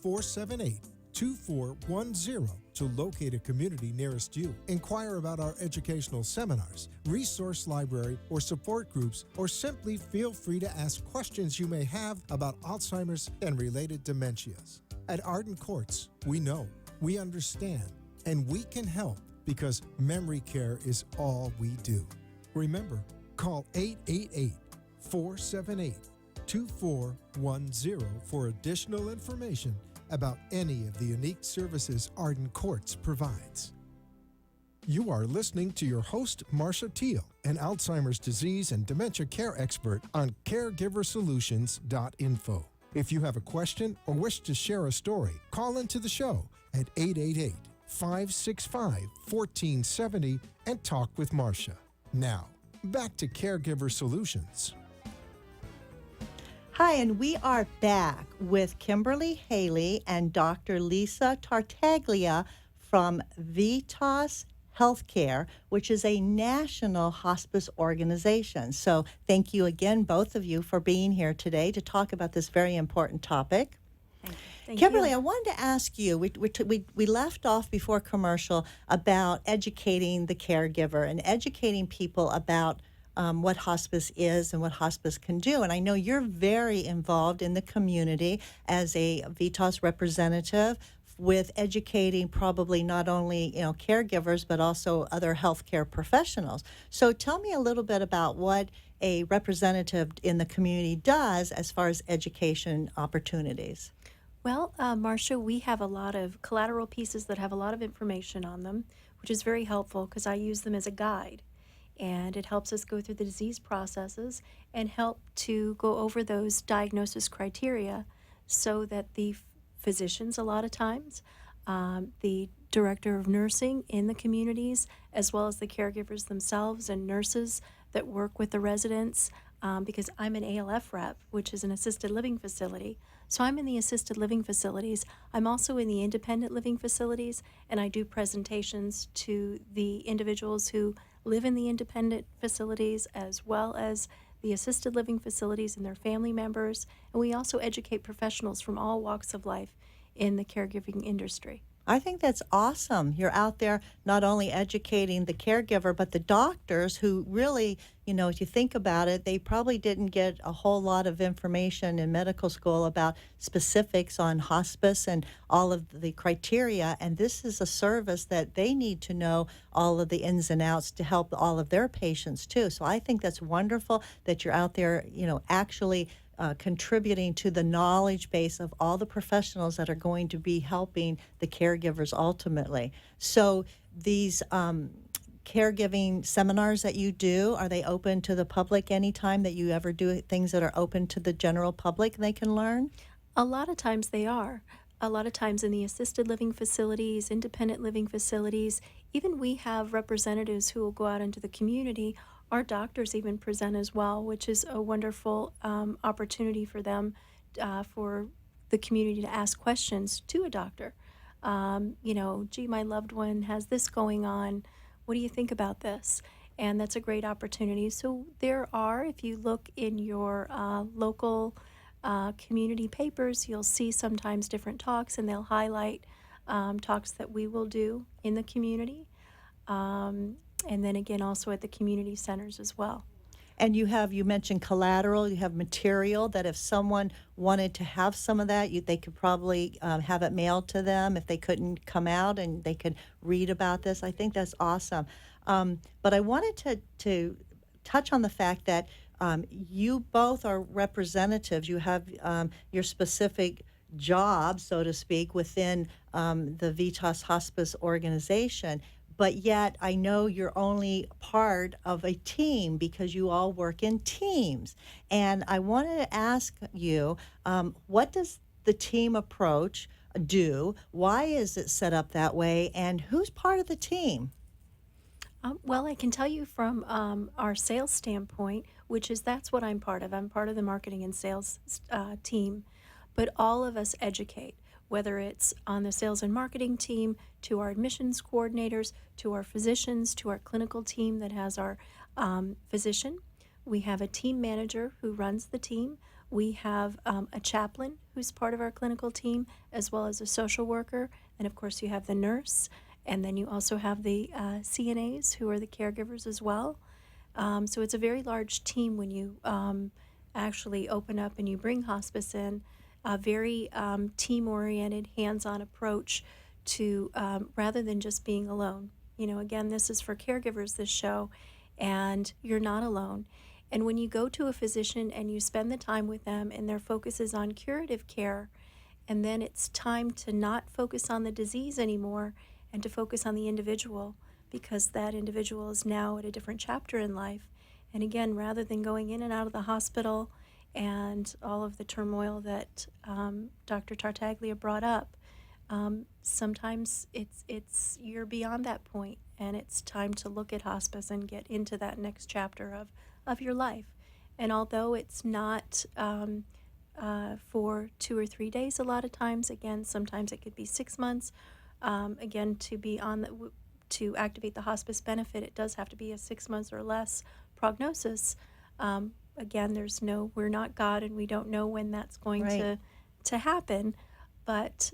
888-478-2410 to locate a community nearest you. Inquire about our educational seminars, resource library, or support groups, or simply feel free to ask questions you may have about Alzheimer's and related dementias. At Arden Courts, we know, we understand, and we can help because memory care is all we do. Remember, call 888-478-2410 for additional information about any of the unique services Arden Courts provides. You are listening to your host, Marcia Teele, an Alzheimer's disease and dementia care expert on CareGiverSolutions.info. If you have a question or wish to share a story, call into the show at 888-565-1470 and talk with Marcia. Now, back to Caregiver Solutions. Hi, and we are back with Kimberly Haley and Dr. Lisa Tartaglia from VITAS Healthcare, which is a national hospice organization. So thank you again, both of you, for being here today to talk about this very important topic. Thank Kimberly, you. I wanted to ask you, we left off before commercial about educating the caregiver and educating people about what hospice is and what hospice can do. And I know you're very involved in the community as a VITAS representative with educating probably not only caregivers but also other healthcare professionals. So tell me a little bit about what a representative in the community does as far as education opportunities. Well, Marcia, we have a lot of collateral pieces that have a lot of information on them, which is very helpful because I use them as a guide. And it helps us go through the disease processes and help to go over those diagnosis criteria so that the physicians, a lot of times, the director of nursing in the communities, as well as the caregivers themselves and nurses that work with the residents, because I'm an ALF rep, which is an assisted living facility. So I'm in the assisted living facilities. I'm also in the independent living facilities, and I do presentations to the individuals who live in the independent facilities as well as the assisted living facilities and their family members. And we also educate professionals from all walks of life in the caregiving industry. I think that's awesome. You're out there not only educating the caregiver, but the doctors who really, if you think about it, they probably didn't get a whole lot of information in medical school about specifics on hospice and all of the criteria. And this is a service that they need to know all of the ins and outs to help all of their patients too. So I think that's wonderful that you're out there, actually contributing to the knowledge base of all the professionals that are going to be helping the caregivers ultimately. So these caregiving seminars that you do, are they open to the public anytime that you ever do things that are open to the general public and they can learn? A lot of times they are. A lot of times in the assisted living facilities, independent living facilities, even we have representatives who will go out into the community. Our doctors even present as well, which is a wonderful opportunity for them, for the community to ask questions to a doctor. Gee, my loved one has this going on. What do you think about this? And that's a great opportunity. So there are, if you look in your local community papers, you'll see sometimes different talks, and they'll highlight talks that we will do in the community. And then again, also at the community centers as well. And you mentioned collateral, you have material that if someone wanted to have some of that, they could probably have it mailed to them if they couldn't come out, and they could read about this. I think that's awesome. But I wanted to touch on the fact that you both are representatives. You have your specific job, so to speak, within the Vitas Hospice organization. But yet I know you're only part of a team because you all work in teams. And I wanted to ask you, what does the team approach do? Why is it set up that way? And who's part of the team? Well, I can tell you from our sales standpoint, that's what I'm part of. I'm part of the marketing and sales team. But all of us educate, whether it's on the sales and marketing team, to our admissions coordinators, to our physicians, to our clinical team that has our physician. We have a team manager who runs the team. We have a chaplain who's part of our clinical team, as well as a social worker. And of course, you have the nurse. And then you also have the CNAs who are the caregivers as well. So it's a very large team when you actually open up and you bring hospice in. A very team-oriented, hands-on approach to rather than just being alone. Again, this is for caregivers, this show, and you're not alone. And when you go to a physician and you spend the time with them and their focus is on curative care, and then it's time to not focus on the disease anymore and to focus on the individual, because that individual is now at a different chapter in life. And again, rather than going in and out of the hospital and all of the turmoil that Dr. Tartaglia brought up, sometimes it's you're beyond that point, and it's time to look at hospice and get into that next chapter of your life. And although it's not for 2 or 3 days, a lot of times, again, sometimes it could be 6 months. Again, to activate the hospice benefit, it does have to be a 6 months or less prognosis. Again, we're not God, and we don't know when that's going to happen. But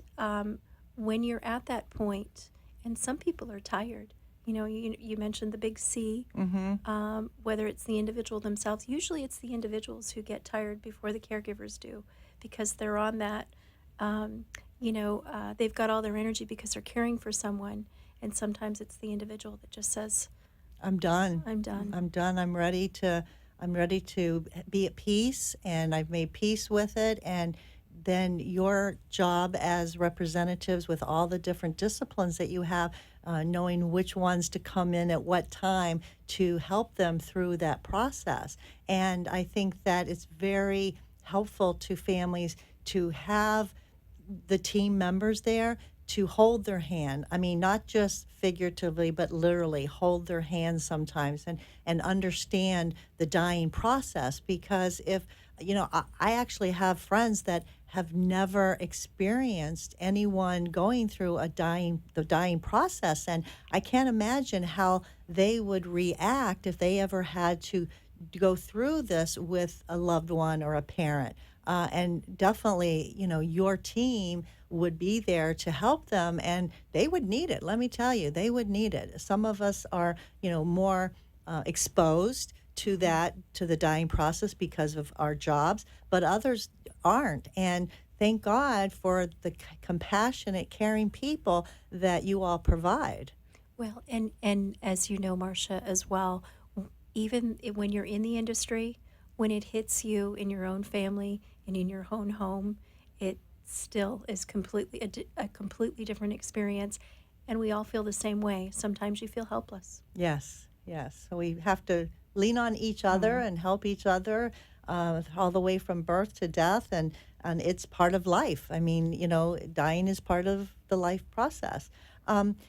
when you're at that point, and some people are tired, you mentioned the big C, whether it's the individual themselves. Usually it's the individuals who get tired before the caregivers do, because they're on that, they've got all their energy because they're caring for someone. And sometimes it's the individual that just says, I'm done. I'm ready to be at peace, and I've made peace with it. And then your job as representatives with all the different disciplines that you have, knowing which ones to come in at what time to help them through that process. And I think that it's very helpful to families to have the team members there to hold their hand. I mean, not just figuratively, but literally hold their hand sometimes and understand the dying process. Because if, I actually have friends that have never experienced anyone going through the dying process. And I can't imagine how they would react if they ever had to go through this with a loved one or a parent. And definitely, your team would be there to help them, and they would need it. Let me tell you, they would need it. Some of us are, more exposed to the dying process because of our jobs, but others aren't. And thank God for the compassionate, caring people that you all provide. Well, and as you know, Marcia, as well, even when you're in the industry, when it hits you in your own family and in your own home, it still is a completely different experience, and we all feel the same way. Sometimes you feel helpless. Yes. So we have to lean on each other and help each other all the way from birth to death, and it's part of life. I mean, dying is part of the life process.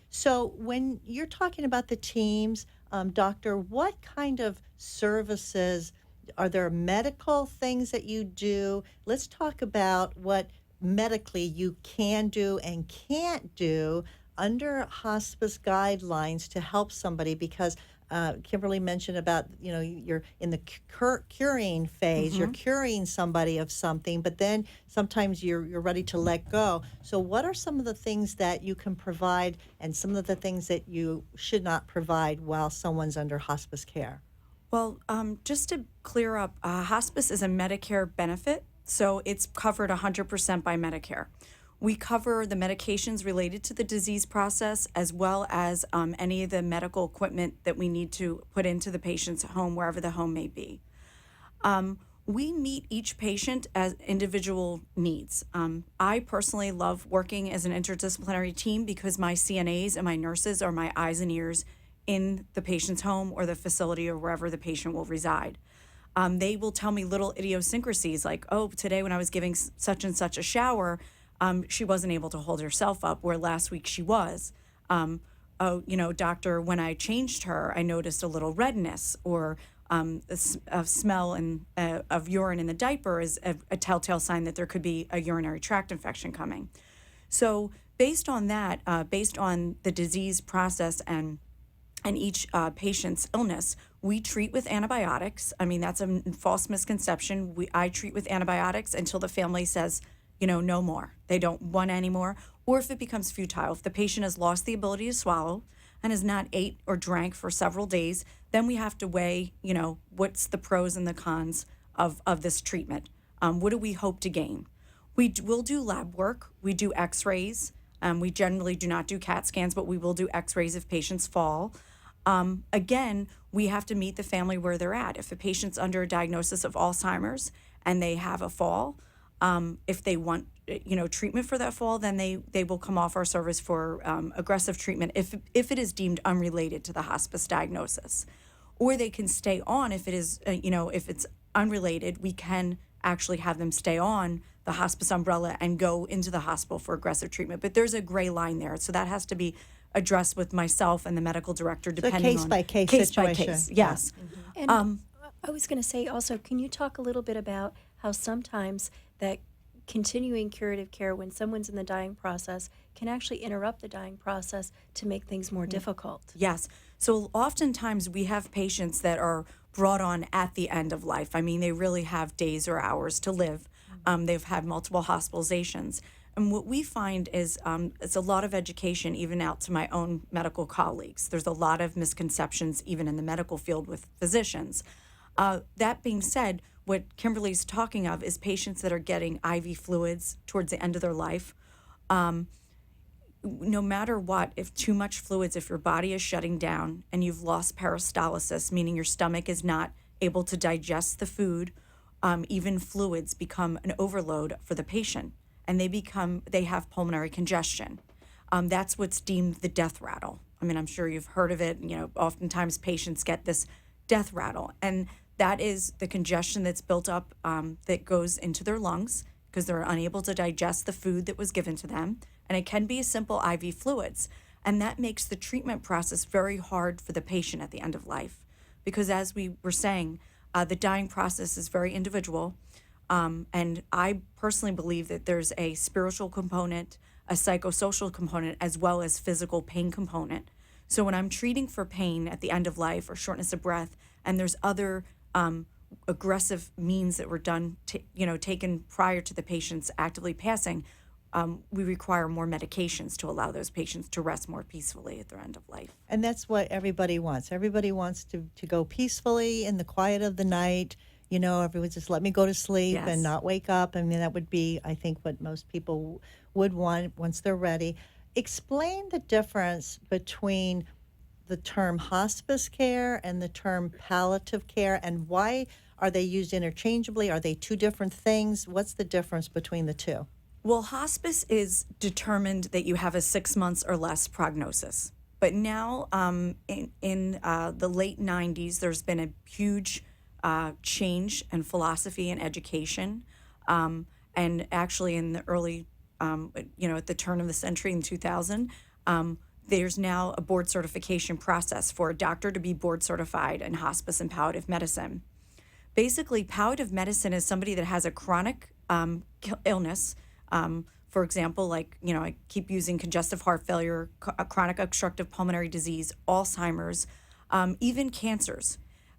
So when you're talking about the teams, Doctor, what kind of services, are there medical things that you do? Let's talk about what medically you can do and can't do under hospice guidelines to help somebody, because Kimberly mentioned about, you're in the curing phase, you're curing somebody of something, but then sometimes you're ready to let go. So what are some of the things that you can provide and some of the things that you should not provide while someone's under hospice care? Well, just to clear up, hospice is a Medicare benefit, so it's covered 100% by Medicare. We cover the medications related to the disease process, as well as any of the medical equipment that we need to put into the patient's home, wherever the home may be. We meet each patient as individual needs. I personally love working as an interdisciplinary team because my CNAs and my nurses are my eyes and ears in the patient's home or the facility or wherever the patient will reside. They will tell me little idiosyncrasies like, oh, today when I was giving such and such a shower, she wasn't able to hold herself up, where last week she was. Oh, doctor, when I changed her, I noticed a little redness, or a smell of urine in the diaper is a telltale sign that there could be a urinary tract infection coming. So based on that, based on the disease process and each patient's illness, we treat with antibiotics. I mean, that's a false misconception. I treat with antibiotics until the family says, no more. They don't want any more. Or if it becomes futile, if the patient has lost the ability to swallow and has not ate or drank for several days, then we have to weigh, what's the pros and the cons of this treatment. What do we hope to gain? We will do lab work. We do x-rays. We generally do not do CAT scans, but we will do x-rays if patients fall. Again, we have to meet the family where they're at. If a patient's under a diagnosis of Alzheimer's and they have a fall, if they want, treatment for that fall, then they will come off our service for aggressive treatment if it is deemed unrelated to the hospice diagnosis. Or they can stay on if it is, if it's unrelated, we can actually have them stay on the hospice umbrella and go into the hospital for aggressive treatment. But there's a gray line there, so that has to be addressed with myself and the medical director, depending on case by situation. case. Yes. And I was going to say also, can you talk a little bit about how sometimes that continuing curative care when someone's in the dying process can actually interrupt the dying process to make things more difficult? Yes. So oftentimes we have patients that are brought on at the end of life. I mean, they really have days or hours to live. They've had multiple hospitalizations. And what we find is it's a lot of education, even out to my own medical colleagues. There's a lot of misconceptions, even in the medical field with physicians. That being said, what Kimberly's talking of is patients that are getting IV fluids towards the end of their life. No matter what, if too much fluids, if your body is shutting down and you've lost peristalsis, meaning your stomach is not able to digest the food, even fluids become an overload for the patient, and they have pulmonary congestion. That's what's deemed the death rattle. I mean, I'm sure you've heard of it. Oftentimes patients get this death rattle, and that is the congestion that's built up that goes into their lungs because they're unable to digest the food that was given to them, and it can be simple IV fluids. And that makes the treatment process very hard for the patient at the end of life. Because as we were saying, the dying process is very individual. And I personally believe that there's a spiritual component, a psychosocial component, as well as physical pain component. So when I'm treating for pain at the end of life or shortness of breath, and there's other aggressive means that were done, taken prior to the patient's actively passing, we require more medications to allow those patients to rest more peacefully at their end of life. And that's what everybody wants. Everybody wants to go peacefully in the quiet of the night. Everyone just let me go to sleep and not wake up. I mean, that would be, I think, what most people would want once they're ready. Explain the difference between the term hospice care and the term palliative care, and why are they used interchangeably? Are they two different things? What's the difference between the two? Well, hospice is determined that you have a 6 months or less prognosis. But now in the late 90s, there's been a huge change in philosophy and education. And actually in the early, at the turn of the century in 2000, there's now a board certification process for a doctor to be board certified in hospice and palliative medicine. Basically, palliative medicine is somebody that has a chronic illness. For example, I keep using congestive heart failure, chronic obstructive pulmonary disease, Alzheimer's, even cancers.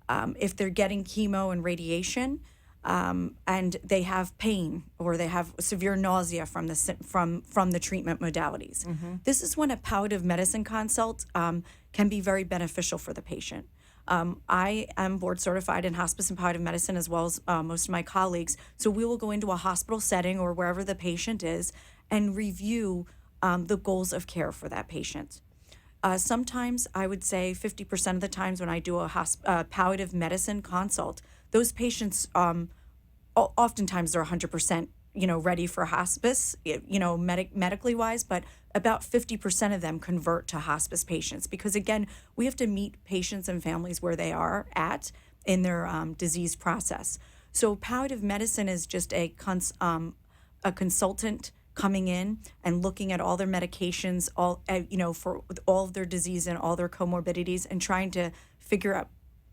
If they're getting chemo and radiation, and they have pain or they have severe nausea from the treatment modalities. Mm-hmm. This is when a palliative medicine consult can be very beneficial for the patient. I am board certified in hospice and palliative medicine, as well as most of my colleagues. So we will go into a hospital setting or wherever the patient is and review the goals of care for that patient. Sometimes, I would say 50% of the times when I do a palliative medicine consult, those patients, oftentimes they're 100%, ready for hospice, medically wise, but about 50% of them convert to hospice patients because, again, we have to meet patients and families where they are at in their disease process. So palliative medicine is just a consultant coming in and looking at all their medications, for all of their disease and all their comorbidities, and trying to figure out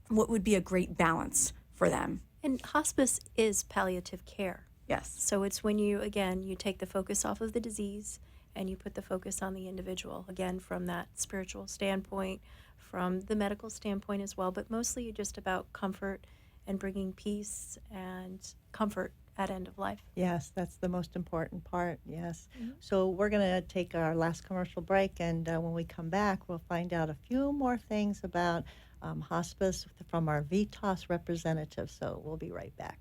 what would be a great balance for them. And hospice is palliative care. Yes. So it's when you take the focus off of the disease and you put the focus on the individual, again, from that spiritual standpoint, from the medical standpoint as well, but mostly just about comfort and bringing peace and comfort at end of life. Yes, that's the most important part, yes. Mm-hmm. So we're going to take our last commercial break, and when we come back, we'll find out a few more things about hospice from our VITAS representative. So we'll be right back.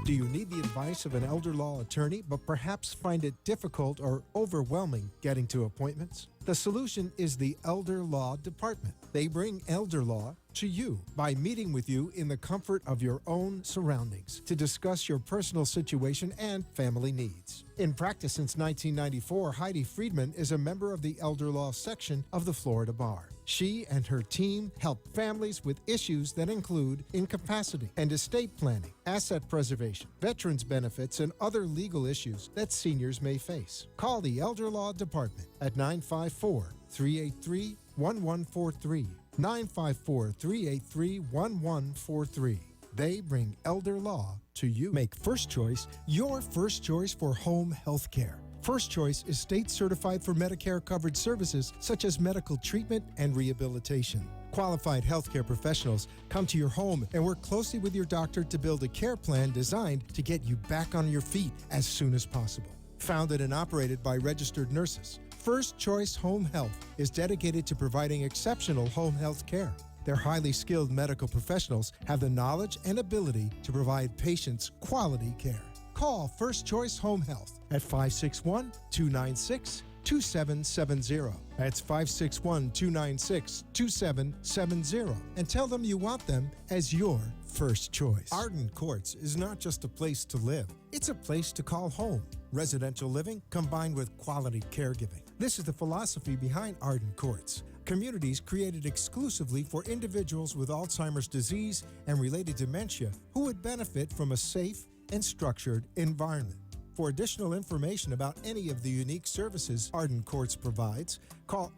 Do you need the advice of an elder law attorney, but perhaps find it difficult or overwhelming getting to appointments? The solution is the Elder Law Department. They bring elder law to you by meeting with you in the comfort of your own surroundings to discuss your personal situation and family needs. In practice since 1994, Heidi Friedman is a member of the Elder Law section of the Florida Bar. She and her team help families with issues that include incapacity and estate planning, asset preservation, veterans benefits, and other legal issues that seniors may face. Call the Elder Law Department at 954-383-1143. 954-383-1143. They bring elder law to you. Make First Choice your first choice for home health care. First Choice is state certified for Medicare covered services such as medical treatment and rehabilitation. Qualified healthcare professionals come to your home and work closely with your doctor to build a care plan designed to get you back on your feet as soon as possible. Founded and operated by registered nurses, First Choice Home Health is dedicated to providing exceptional home health care. Their highly skilled medical professionals have the knowledge and ability to provide patients quality care. Call First Choice Home Health at 561-296-2770. That's 561-296-2770. And tell them you want them as your first choice. Arden Courts is not just a place to live. It's a place to call home. Residential living combined with quality caregiving. This is the philosophy behind Arden Courts. Communities created exclusively for individuals with Alzheimer's disease and related dementia who would benefit from a safe and structured environment. For additional information about any of the unique services Arden Courts provides, call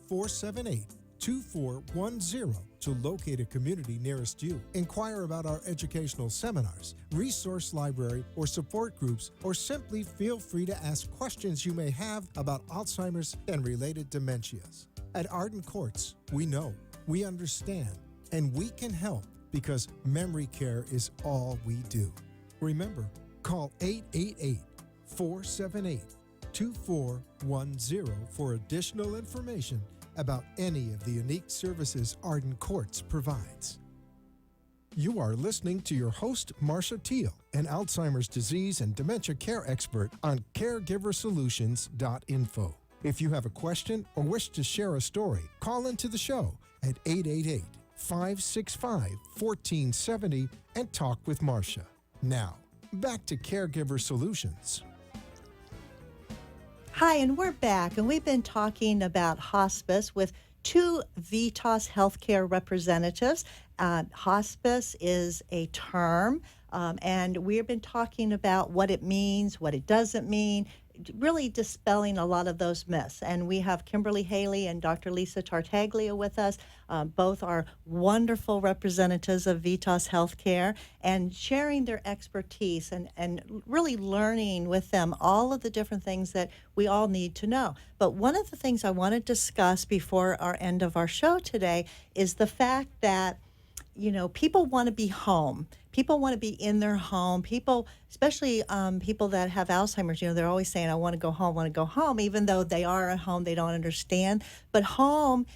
888-478-2410 to locate a community nearest you. Inquire about our educational seminars, resource library, or support groups, or simply feel free to ask questions you may have about Alzheimer's and related dementias. At Arden Courts, we know, we understand, and we can help because memory care is all we do. Remember, call 888-478-2410 for additional information about any of the unique services Arden Courts provides. You are listening to your host, Marcia Teele, an Alzheimer's disease and dementia care expert on CareGiverSolutions.info. If you have a question or wish to share a story, call into the show at 888-565-1470 and talk with Marcia. Now, back to Caregiver Solutions. Hi, and we're back, and we've been talking about hospice with two VITAS healthcare representatives. Hospice is a term, and we've been talking about what it means, what it doesn't mean, really dispelling a lot of those myths. And we have Kimberly Haley and Dr. Lisa Tartaglia with us. Both are wonderful representatives of VITAS Healthcare and sharing their expertise and really learning with them all of the different things that we all need to know. But one of the things I want to discuss before our end of our show today is the fact that, you know, people want to be home. People want to be in their home. People, especially people that have Alzheimer's, you know, they're always saying, I want to go home, even though they are at home, they don't understand. But home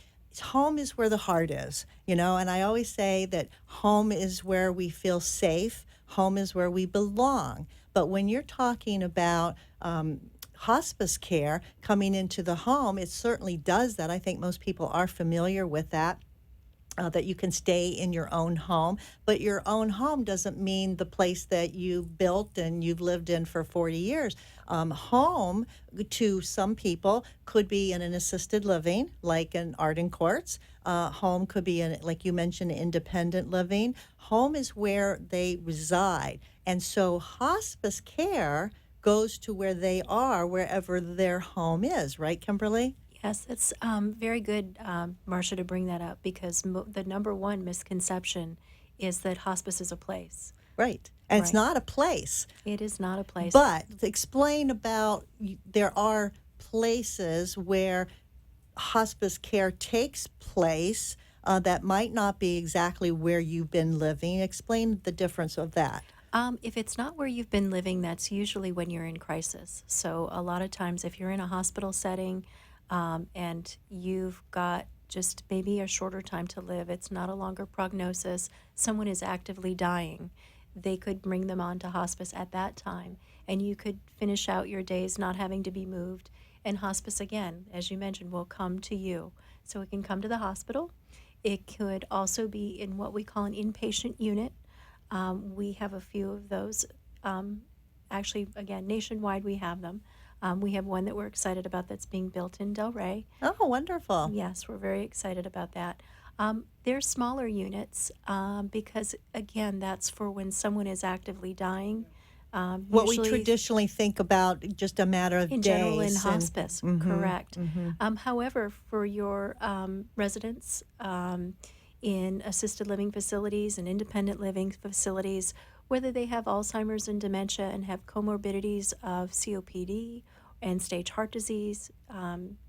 is where the heart is, you know, and I always say that home is where we feel safe. Home is where we belong. But when you're talking about hospice care coming into the home, it certainly does that. I think most people are familiar with that. That you can stay in your own home, but your own home doesn't mean the place that you built and you've lived in for 40 years. Home to some people could be in an assisted living, like in Arden Courts. Home could be, like you mentioned, independent living. Home is where they reside. And so hospice care goes to where they are, wherever their home is, right, Kimberly? Yes, it's very good, Marcia, to bring that up, because the number one misconception is that hospice is a place. Right. And it's not a place. It is not a place. But explain about, there are places where hospice care takes place that might not be exactly where you've been living. Explain the difference of that. If it's not where you've been living, that's usually when you're in crisis. So a lot of times if you're in a hospital setting, and you've got just maybe a shorter time to live, it's not a longer prognosis, someone is actively dying, they could bring them on to hospice at that time, and you could finish out your days not having to be moved. And hospice, again, as you mentioned, will come to you. So it can come to the hospital. It could also be in what we call an inpatient unit. We have a few of those. Actually, again, nationwide we have them. We have one that we're excited about that's being built in Delray. Oh, wonderful. Yes, we're very excited about that. They're smaller units because, again, that's for when someone is actively dying. What we traditionally think about, just a matter of days. In general, in hospice, Mm-hmm, correct. Mm-hmm. However, for your residents in assisted living facilities and independent living facilities, whether they have Alzheimer's and dementia and have comorbidities of COPD and stage heart disease,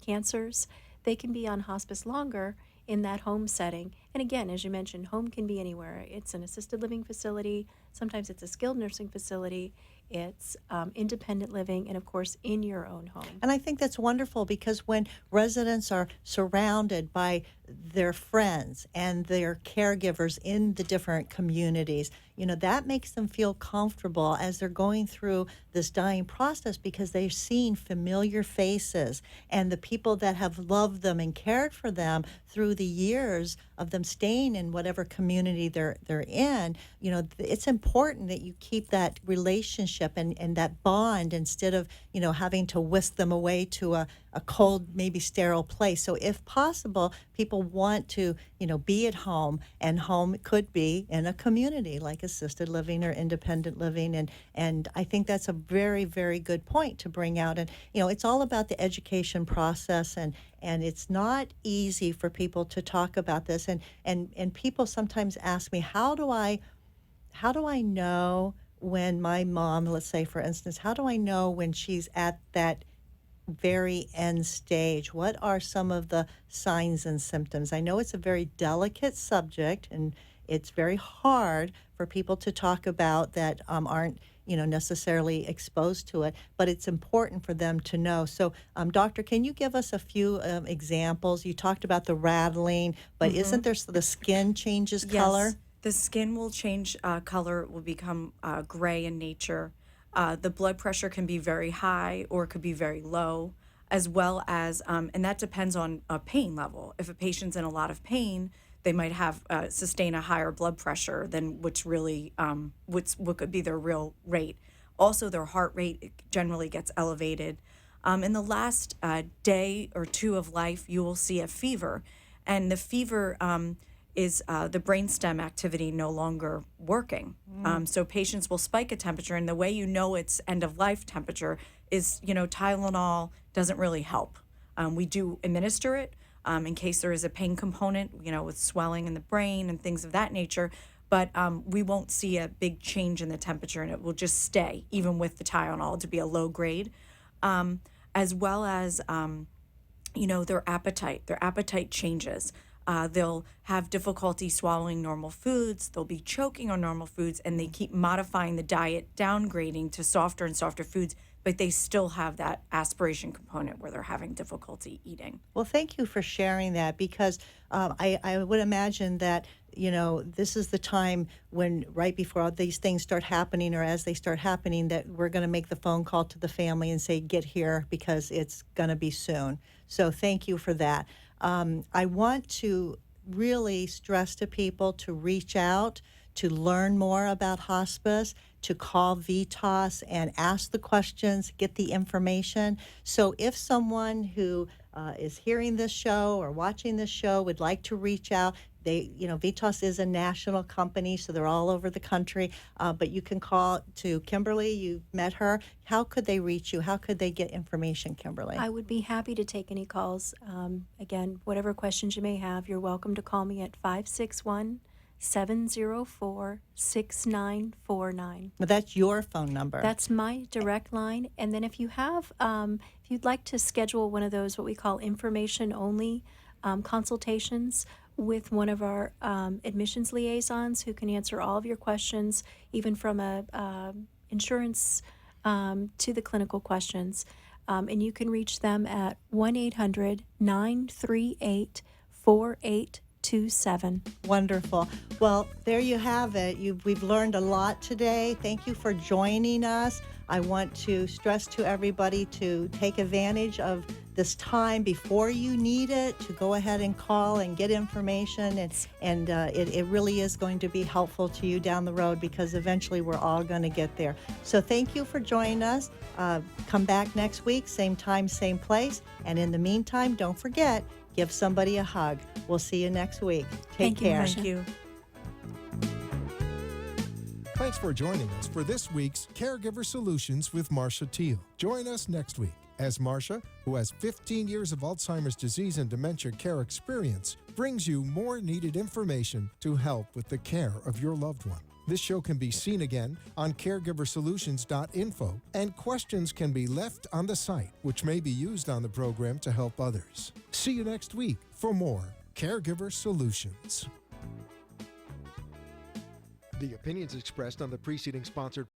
cancers, they can be on hospice longer in that home setting. And again, as you mentioned, home can be anywhere. It's an assisted living facility, sometimes it's a skilled nursing facility, it's independent living, and of course in your own home. And I think that's wonderful, because when residents are surrounded by their friends and their caregivers in the different communities, you know, that makes them feel comfortable as they're going through this dying process, because they're seeing familiar faces, and the people that have loved them and cared for them through the years of them staying in whatever community they're in. You know, it's important that you keep that relationship and that bond, instead of, you know, having to whisk them away to a cold, maybe sterile place. So if possible, people people want to, be at home, and home could be in a community like assisted living or independent living. And I think that's a very, very good point to bring out. And, it's all about the education process, and it's not easy for people to talk about this. And people sometimes ask me, how do I know when my mom, let's say, for instance, how do I know when she's at that very end stage? What are some of the signs and symptoms? I know it's a very delicate subject, and it's very hard for people to talk about that aren't necessarily exposed to it, but it's important for them to know. So, doctor, can you give us a few examples? You talked about the rattling, but isn't there the skin changes color? Yes, the skin will change color, will become gray in nature. The blood pressure can be very high or it could be very low, as well as, and that depends on a pain level. If a patient's in a lot of pain, they might have sustain a higher blood pressure than what could be their real rate. Also, their heart rate generally gets elevated. In the last day or two of life, you will see a fever, and the fever is the brainstem activity no longer working. So patients will spike a temperature, and the way you know it's end of life temperature is, Tylenol doesn't really help. We do administer it in case there is a pain component, with swelling in the brain and things of that nature, but we won't see a big change in the temperature, and it will just stay, even with the Tylenol, to be a low grade. As well as, their appetite changes. They'll have difficulty swallowing normal foods. They'll be choking on normal foods, and they keep modifying the diet, downgrading to softer and softer foods, but they still have that aspiration component where they're having difficulty eating. Well, thank you for sharing that, because I would imagine that, this is the time when, right before all these things start happening, or as they start happening, that we're going to make the phone call to the family and say, get here, because it's going to be soon. So thank you for that. I want to really stress to people to reach out, to learn more about hospice, to call VITAS and ask the questions, get the information. So if someone who is hearing this show or watching this show would like to reach out, VITAS is a national company, so they're all over the country, but you can call to Kimberly. You met her. How could they reach you? How could they get information, Kimberly? I would be happy to take any calls. Again, whatever questions you may have, you're welcome to call me at 561-704-6949. Well, that's your phone number. That's my direct line. And then if you have, if you'd like to schedule one of those, what we call information-only consultations with one of our admissions liaisons who can answer all of your questions, even from insurance to the clinical questions. And you can reach them at 1-800-938-4827. Wonderful. Well, there you have it. We've learned a lot today. Thank you for joining us. I want to stress to everybody to take advantage of this time before you need it, to go ahead and call and get information, and it really is going to be helpful to you down the road, because eventually we're all going to get there. So thank you for joining us. Come back next week, same time, same place. And in the meantime, don't forget, give somebody a hug. We'll see you next week. Take care. Thank you. Thanks for joining us for this week's Caregiver Solutions with Marcia Teele. Join us next week as Marcia, who has 15 years of Alzheimer's disease and dementia care experience, brings you more needed information to help with the care of your loved one. This show can be seen again on caregiversolutions.info, and questions can be left on the site, which may be used on the program to help others. See you next week for more Caregiver Solutions. The opinions expressed on the preceding sponsored